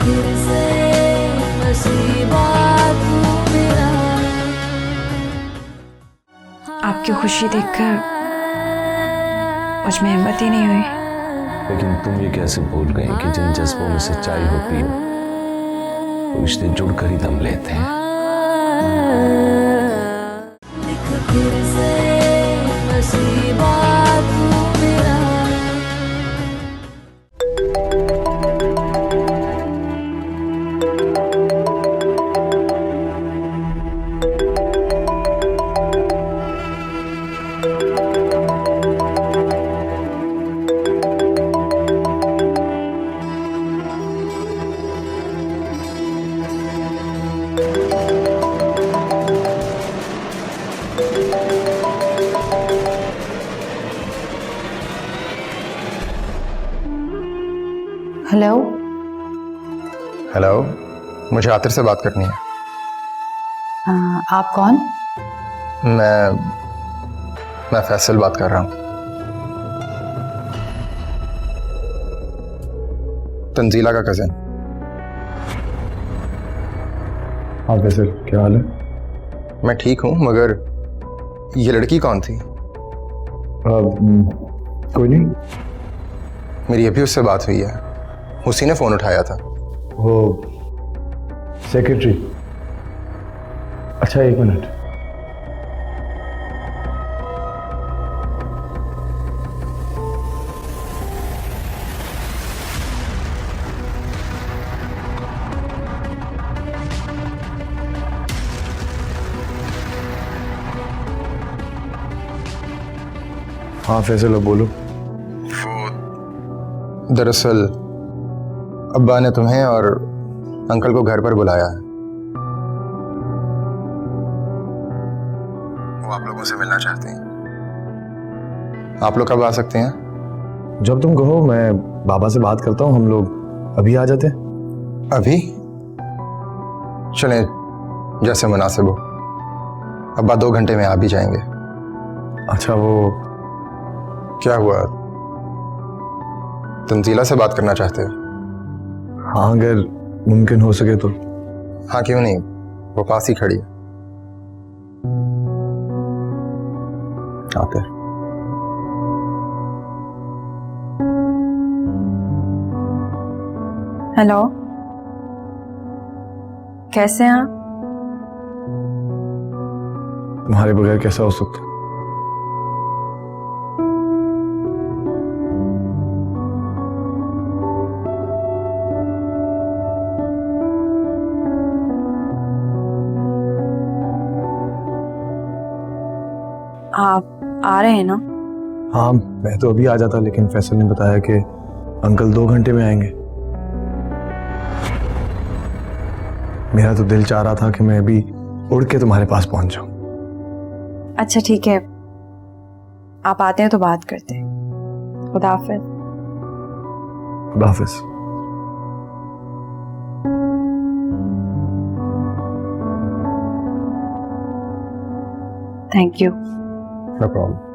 फिर से नसीबा तू मेरा। आपकी खुशी देखकर मुझ में हिम्मत ही नहीं हुई। लेकिन तुम ये कैसे भूल गए कि जिन जज्बों में सच्चाई होती है वो रिश्ते जुड़कर ही दम लेते हैं। लिख फिर से नसीबा तू मेरा। हेलो, हेलो, मुझे आतिर से बात करनी है। आप कौन? मैं फैसल बात कर रहा हूँ। तंजीला का कजिन। हाँ फैसल, क्या हाल है? मैं ठीक हूँ, मगर ये लड़की कौन थी? कोई नहीं। मेरी अभी उससे बात हुई है, उसी ने फ़ोन उठाया था। वो सेक्रेटरी। अच्छा, एक मिनट। हाँ फैसल, अब बोलो। दरअसल अब्बा ने तुम्हें और अंकल को घर पर बुलाया है। वो आप लोगों से मिलना चाहते हैं। आप लोग कब आ सकते हैं? जब तुम कहो, मैं बाबा से बात करता हूँ। हम लोग अभी आ जाते हैं। अभी? चलें, जैसे मुनासिब हो। अब्बा 2 घंटे में आ भी जाएंगे। अच्छा, वो क्या हुआ? तंजीला से बात करना चाहते हो? हाँ, अगर मुमकिन हो सके तो। हाँ, क्यों नहीं, वो पास ही खड़ी है। आते हैं। हेलो, कैसे हैं आप? तुम्हारे बगैर कैसा हो सकता? आप आ रहे हैं ना? हाँ, मैं तो अभी आ जाता, लेकिन फैसल ने बताया कि अंकल 2 घंटे में आएंगे। मेरा तो दिल चाह रहा था कि मैं अभी उड़ के तुम्हारे पास पहुंच जाऊं। अच्छा ठीक है, आप आते हैं तो बात करते हैं। खुदा हाफिज। खुदा हाफिज। Thank you. No problem.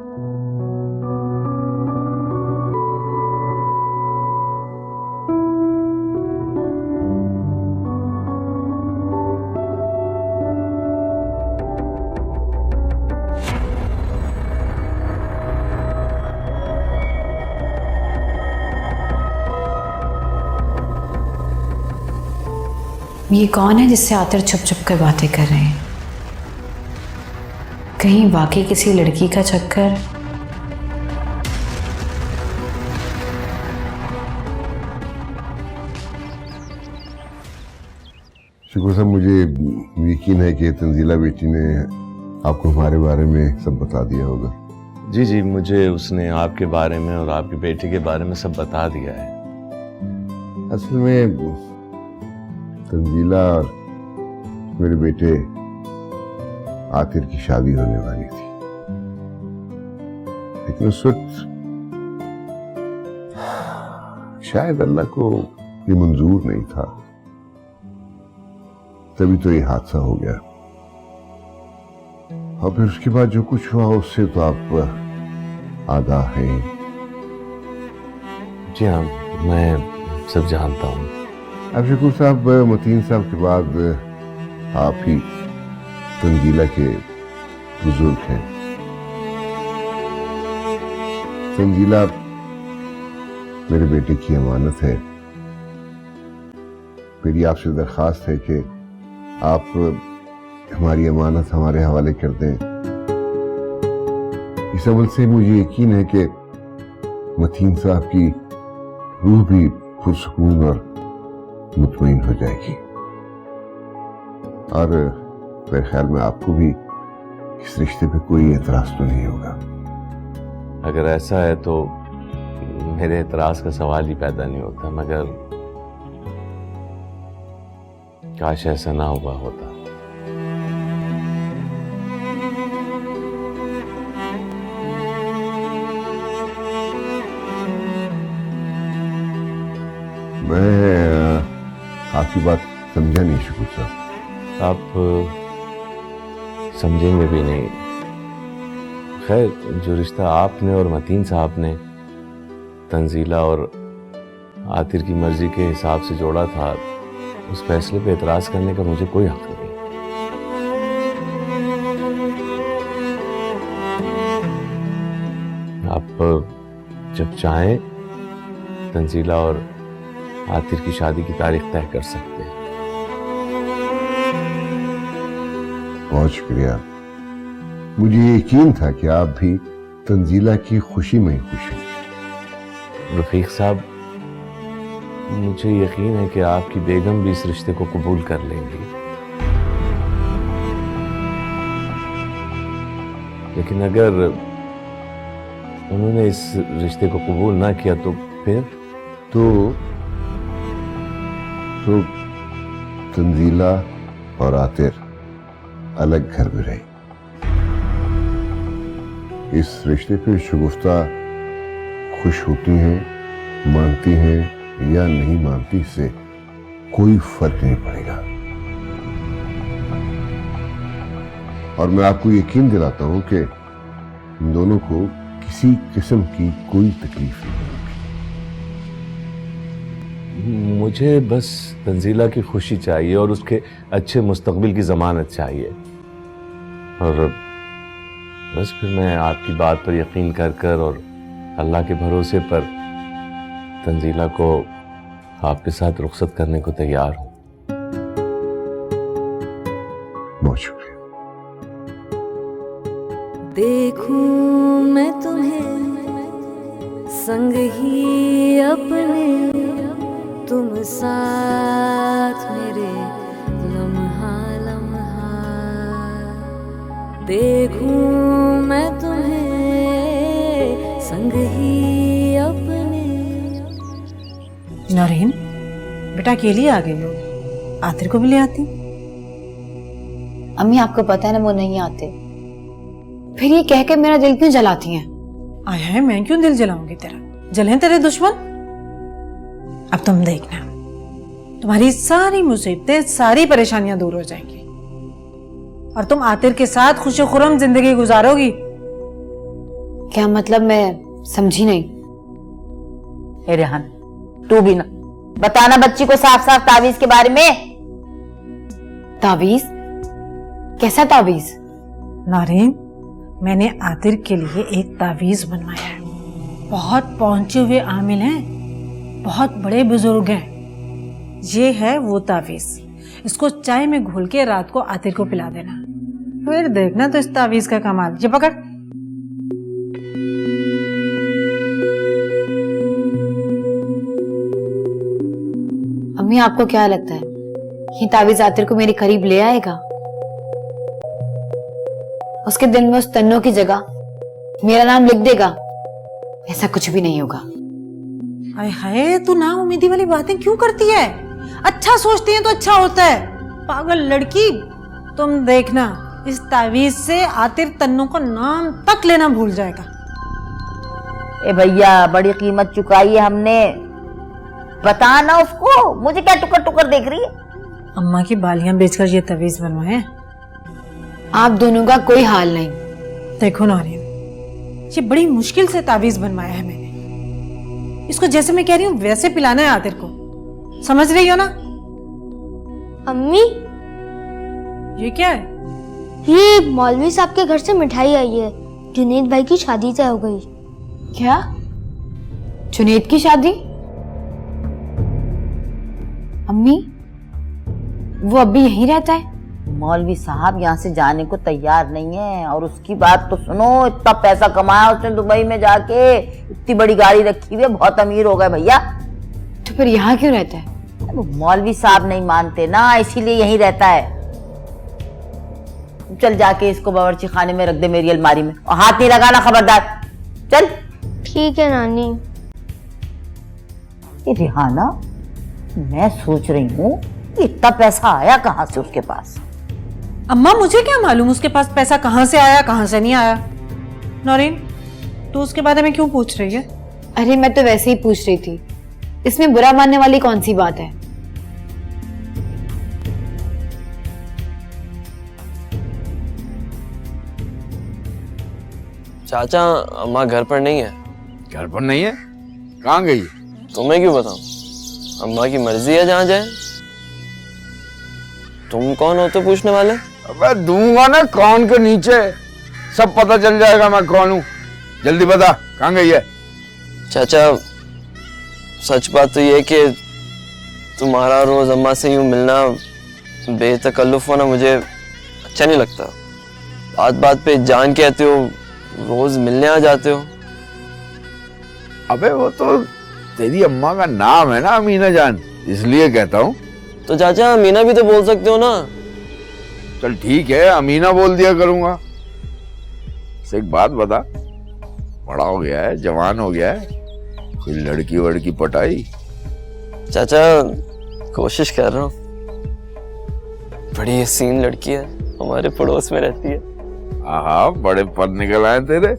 ये कौन है जिससे आतिर छुप छुप कर बातें कर रहे हैं? कहीं वाकई किसी लड़की का चक्कर? शुक्र साहब, मुझे यकीन है कि तंजीला बेटी ने आपको हमारे बारे में सब बता दिया होगा। जी जी, मुझे उसने आपके बारे में और आपकी बेटी के बारे में सब बता दिया है। असल में तंजीला और मेरे बेटे आतिर की शादी होने वाली थी, लेकिन उस वक्त शायद अल्लाह को ये मंजूर नहीं था, तभी तो ये हादसा हो गया। और फिर उसके बाद जो कुछ हुआ उससे तो आप आगाह हैं। जी हाँ, मैं सब जानता हूँ। अब शकूर साहब, मतीन साहब के बाद आप ही तंजीला के बुजुर्ग हैं। तंजीला मेरे बेटे की अमानत है। मेरी आपसे दरखास्त है कि आप हमारी अमानत हमारे हवाले कर दें। इस अमल से मुझे यकीन है कि मतीन साहब की रूह भी पुरसुकून और मुतमईन हो जाएगी, और मेरे ख्याल में आपको भी इस रिश्ते पे कोई एतराज तो नहीं होगा। अगर ऐसा है तो मेरे एतराज का सवाल ही पैदा नहीं होता, मगर काश ऐसा ना हुआ होता। मैं आपकी बात समझा नहीं शकूर साहब। आप समझेंगे भी नहीं। खैर, जो रिश्ता आपने और मतीन साहब ने तंजीला और आतिर की मर्जी के हिसाब से जोड़ा था, उस फैसले पे एतराज करने का मुझे कोई हक नहीं। आप जब चाहें तंजीला और आतिर की शादी की तारीख तय कर सकते हैं। बहुत शुक्रिया। मुझे यकीन था कि आप भी तंजीला की खुशी में ही खुश हैं। रफीक साहब, मुझे यकीन है कि आपकी बेगम भी इस रिश्ते को कबूल कर लेंगी, लेकिन अगर उन्होंने इस रिश्ते को कबूल ना किया तो फिर तो तंजीला और आतिर अलग घर में रहे। इस रिश्ते पे शगुफ्ता खुश होती हैं, मानती हैं या नहीं मानती, इससे कोई फर्क नहीं पड़ेगा। और मैं आपको यकीन दिलाता हूं कि इन दोनों को किसी किस्म की कोई तकलीफ नहीं होगी। मुझे बस तंजीला की खुशी चाहिए और उसके अच्छे मुस्तकबिल की जमानत चाहिए, और बस फिर मैं आपकी बात पर यकीन कर और अल्लाह के भरोसे पर तंजीला को आपके साथ रुखसत करने को तैयार हूं। बहुत शुक्रिया। देखूं मैं तुम्हें संग ही अपने, तुम साथ मेरे लम्हा लम्हा। देखूं मैं तुम्हें संग ही अपने। नौरीन, बेटा अकेली आ गई हो, आतिर को भी ले आती। अम्मी, आपको पता है ना वो नहीं आते, फिर ये कह के मेरा दिल क्यों जलाती हैं? आया है, मैं क्यों दिल जलाऊंगी तेरा? जलें तेरे दुश्मन। अब तुम देखना, तुम्हारी सारी मुसीबतें, सारी परेशानियां दूर हो जाएंगी और तुम आतिर के साथ खुशी खुरम जिंदगी गुजारोगी। क्या मतलब? मैं समझी नहीं। रेहान, तू भी ना बताना बच्ची को साफ साफ तावीज के बारे में। तावीज? कैसा तावीज? नारीन, मैंने आतिर के लिए एक तावीज बनवाया है। बहुत पहुंचे हुए आमिल हैं, बहुत बड़े बुजुर्ग हैं। ये है वो तावीज, इसको चाय में घोल के रात को आतिर को पिला देना, फिर देखना तो इस तावीज का कमाल। ये पकड़। अम्मी, आपको क्या लगता है ये तावीज आतिर को मेरे करीब ले आएगा? उसके दिल में उस तन्नों की जगह मेरा नाम लिख देगा? ऐसा कुछ भी नहीं होगा। हाय हाय, तू ना उम्मीदी वाली बातें क्यों करती है? अच्छा सोचती है तो अच्छा होता है, पागल लड़की। तुम देखना, इस तावीज से आतिर तन्नों का नाम तक लेना भूल जाएगा। ए भैया, बड़ी कीमत चुकाई है हमने, बता ना उसको। मुझे क्या टुकर टुकर देख रही है? अम्मा की बालियां बेचकर ये तावीज बनवाए। आप दोनों का कोई हाल नहीं। देखो नौरीन, ये बड़ी मुश्किल से तावीज बनवाया है मैंने। इसको जैसे मैं कह रही हूँ वैसे पिलाना है आतिर को, समझ रही हो ना? अम्मी, ये क्या है? ये मौलवी साहब के घर से मिठाई आई है। जुनेद भाई की शादी तय हो गई। क्या? जुनेद की शादी? अम्मी, वो अभी यहीं रहता है? मौलवी साहब यहाँ से जाने को तैयार नहीं है। और उसकी बात तो सुनो, इतना पैसा कमाया उसने दुबई में जाके, इतनी बड़ी गाड़ी रखी हुई है, बहुत अमीर हो गए भैया। तो फिर यहाँ क्यों रहता है? वो मौलवी साहब नहीं मानते ना, इसीलिए यहीं रहता है। चल जाके इसको बावर्ची खाने में रख दे, मेरी अलमारी में, और हाथ नहीं लगाना, खबरदार। चल। ठीक है नानी। ये रिहाना, मैं सोच रही हूँ इतना पैसा आया कहाँ से उसके पास। अम्मा, मुझे क्या मालूम उसके पास पैसा कहाँ से आया कहाँ से नहीं आया। नौरीन, तू उसके बारे में क्यों पूछ रही है? अरे मैं तो वैसे ही पूछ रही थी, इसमें बुरा मानने वाली कौन सी बात है? चाचा, अम्मा घर पर नहीं है। घर पर नहीं है? कहाँ गई? तुम्हें क्यों बताऊं? अम्मा की मर्जी है जहाँ जाए। तुम कौन हो तो पूछने वाले? अबे दूंगा ना कौन के नीचे, सब पता चल जाएगा मैं कौन हूँ। जल्दी बता, कहाँ गई है? चाचा, सच बात तो ये है कि तुम्हारा रोज अम्मा से यूं मिलना, बेतकल्लुफ होना मुझे अच्छा नहीं लगता। बात बात पे जान कहते हो, रोज मिलने आ जाते हो। अबे वो तो तेरी अम्मा का नाम है ना अमीना जान, इसलिए कहता हूँ। तो चाचा, अमीना भी तो बोल सकते हो ना। चल ठीक है, अमीना बोल दिया करूंगा। से एक बात बता, बड़ा हो गया है, जवान हो गया है, कोई लड़की वड़की पटाई? चाचा, कोशिश कर रहा हूँ। बड़ी हसीन लड़की है, हमारे पड़ोस में रहती है। हाँ, बड़े पद निकल आए तेरे।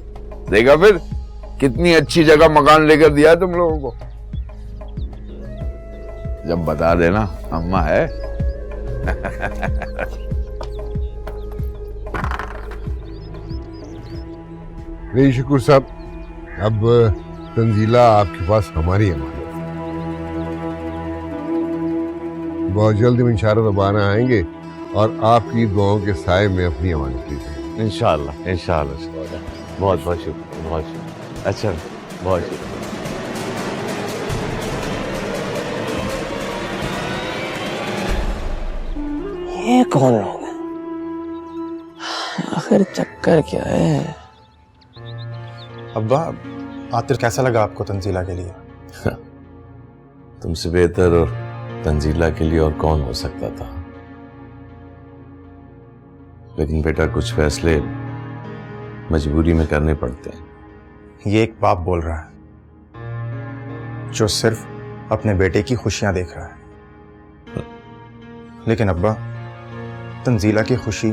देखा फिर कितनी अच्छी जगह मकान लेकर दिया है तुम लोगों को। जब बता देना अम्मा है। नहीं शुक्र साहब, अब तंजीला आपके पास हमारी अमानत है। बहुत जल्द हम इंशाअल्लाह दोबारा आएंगे और आपकी दुआओं के साए में अपनी अमानत लीजिए। इंशाअल्लाह, इंशाअल्लाह। बहुत बहुत शुक्रिया, बहुत शुक्रिया। अच्छा, बहुत शुक्रिया। ये कौन लोग हैं? आखिर चक्कर क्या है? अब्बा, आतिर कैसा लगा आपको तंजीला के लिए? तुमसे बेहतर और तंजीला के लिए और कौन हो सकता था। लेकिन बेटा, कुछ फैसले मजबूरी में करने पड़ते हैं। ये एक बाप बोल रहा है जो सिर्फ अपने बेटे की खुशियां देख रहा है। लेकिन अब्बा, तंजीला की खुशी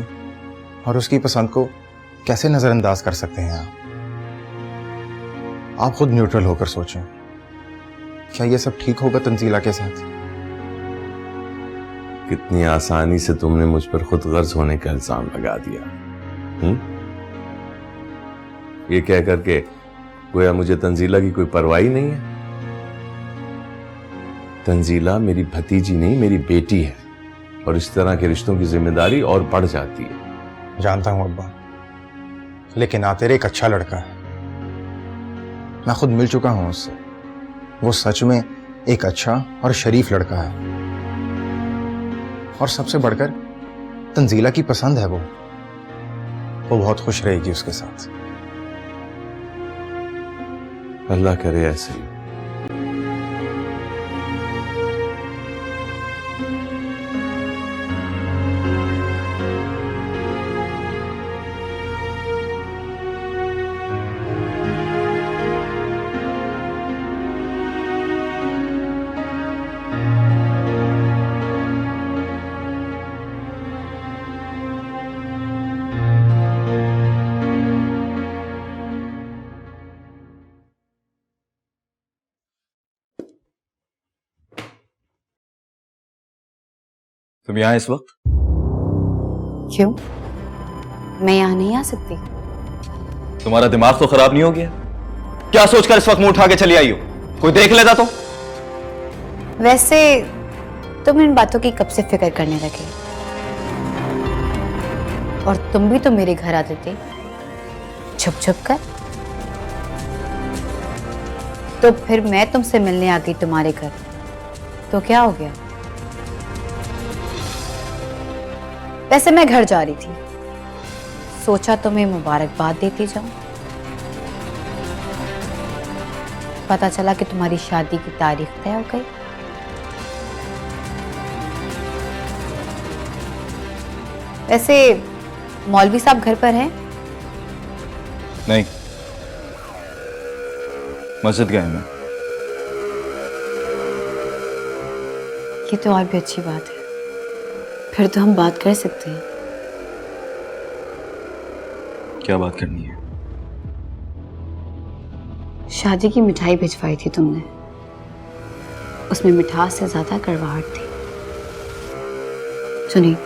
और उसकी पसंद को कैसे नजरअंदाज कर सकते हैं आप? आप खुद न्यूट्रल होकर सोचें, क्या ये सब ठीक होगा तंजीला के साथ? कितनी आसानी से तुमने मुझ पर खुद गर्ज होने का इल्जाम लगा दिया। ये कह करके गोया मुझे तंजीला की कोई परवाह नहीं है। तंजीला मेरी भतीजी नहीं, मेरी बेटी है, और इस तरह के रिश्तों की जिम्मेदारी और बढ़ जाती है। जानता हूं अब्बा, लेकिन आतिर एक अच्छा लड़का है। मैं खुद मिल चुका हूं उससे। वो सच में एक अच्छा और शरीफ लड़का है, और सबसे बढ़कर तंजीला की पसंद है। वो बहुत खुश रहेगी उसके साथ। अल्लाह करे ऐसे ही। तुम यहाँ इस वक्त? क्यों? मैं यहाँ नहीं आ सकती? तुम्हारा दिमाग तो खराब नहीं हो गया? क्या सोचकर इस वक्त मुंह उठा के चली आई हो? कोई देख लेता तो? वैसे तुम इन बातों की कब से फिक्र करने लगे? और तुम भी तो मेरे घर आते थे छुप छुप कर। तो फिर मैं तुमसे मिलने आ गई तुम्हारे घर, तो क्या हो गया? वैसे मैं घर जा रही थी, सोचा तुम्हें मुबारकबाद देती जाऊं। पता चला कि तुम्हारी शादी की तारीख तय हो गई। वैसे मौलवी साहब घर पर हैं? नहीं, मस्जिद गए मैं। ये तो और भी अच्छी बात है, फिर तो हम बात कर सकते हैं। क्या बात करनी है? शादी की मिठाई भिजवाई थी तुमने, उसमें मिठास से ज्यादा कड़वाहट थी। सुनिए,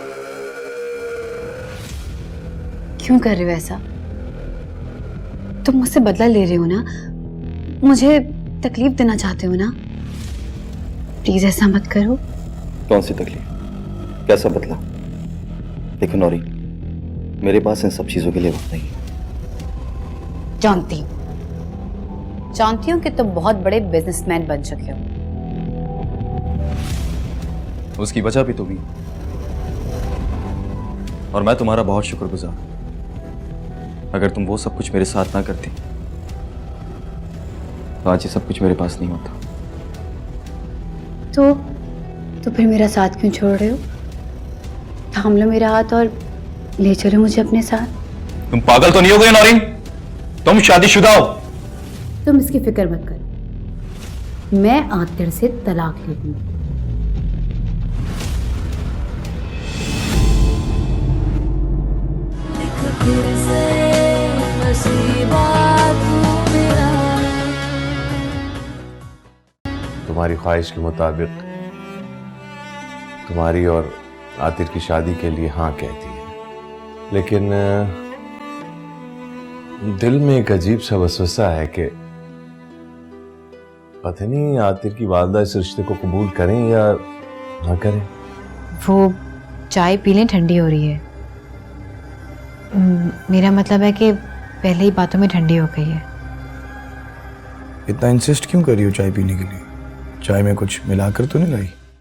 क्यों कर रहे हो ऐसा? तुम मुझसे बदला ले रहे हो ना? मुझे तकलीफ देना चाहते हो ना? प्लीज ऐसा मत करो। कौन सी तकलीफ, कैसा बदला? देखो नौरी, मेरे पास इन सब चीजों के लिए वक्त नहीं है। जानती हूँ कि तुम बहुत बड़े बिजनेसमैन बन चुके हो। उसकी वजह भी तुम ही, और मैं तुम्हारा बहुत शुक्रगुजार। अगर तुम वो सब कुछ मेरे साथ ना करती तो आज ये सब कुछ मेरे पास नहीं होता। तो फिर मेरा साथ क्यों छोड़ रहे हो? थाम लो मेरा हाथ और ले चलो मुझे अपने साथ। तुम पागल तो नहीं हो गए नौरीन? तुम शादीशुदा हो। तुम इसकी फिक्र मत कर, मैं आतिर से तलाक ले लूंगी। तुम्हारी ख्वाहिश के मुताबिक तुम्हारी और आतिर की शादी के लिए हाँ कहती है, लेकिन दिल में एक अजीब सा वसवसा है कि पता नहीं आतिर की वालदा इस रिश्ते को कबूल करें या ना करें। वो चाय पी लें, ठंडी हो रही है। मेरा मतलब है कि पहले ही बातों में ठंडी हो गई है। इतना इंसिस्ट क्यों कर रही हो चाय पीने के लिए? चाय में कुछ मिलाकर तो नहीं लाई?